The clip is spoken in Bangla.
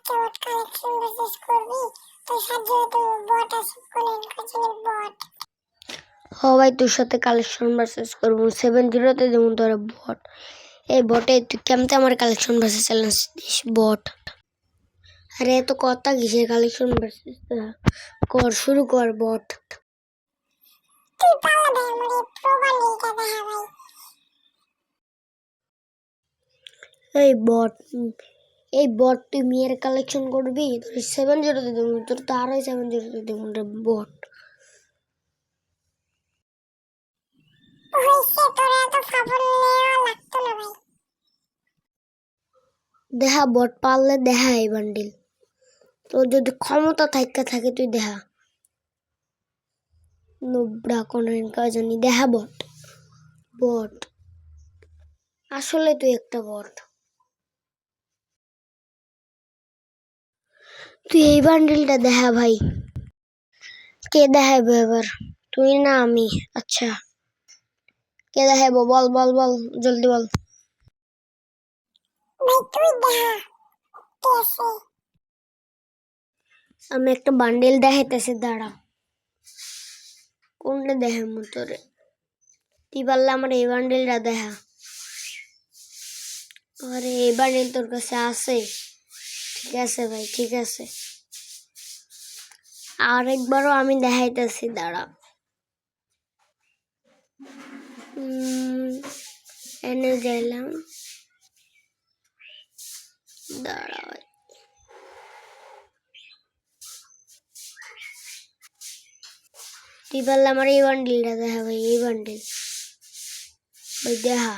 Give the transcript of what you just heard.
বট কালেকশন ভার্সেস করবি তোর সাথে তো বট আছে কোন কোচিং বট ও ভাই তোর সাথে কালেকশন ভার্সেস করবো 7-0 তে যেমন তোর বট এই বটে তুই কেমতে আমার কালেকশন ভার্সেস চ্যালেঞ্জ দিস বট আরে এত কথা কিসের কালেকশন ভার্সেস কর শুরু কর বট তুই পালা দে আমারে প্রো বান্ডিলটা দেখা ভাই এই বট তুই মেয়ের কালেকশন করবি তোর 7-0 তে দেবো তোর তো আরো 7-0 তে দেবো রে বট হইছে তোর এত ফাবল নেওয়া লাগতো না ভাই দেখা বট পারলে দেখা এই বান্ডিল তোর যদি ক্ষমতা থাকে তুই দেখা নোবরা কোন কাজ জানি দেখা বট বট আসলে তুই একটা বট তুই এই বান্ডিলটা দেখা ভাই কে দেখাইবো এবার তুই না আমি আচ্ছা কে দেখাইবো বল বল বল জলদি বল ভাই তুই দেখা কেসে আমি একটা বান্ডিল দেখাইতেছি দাঁড়া কোনটা দেখাবো তোরে তুই পারলে আমার এই বান্ডিলটা দেখা আরে এই বান্ডিল তোর কাছে আছে ঠিক আছে ভাই ঠিক আছে আরেকবারও আমি দেখাইতেছি দাঁড়া এনে যাইলাম দাঁড়া তুই পারলে আমার এই বান্ডিলটা দেখা ভাই এই বান্ডিল ওই দেখা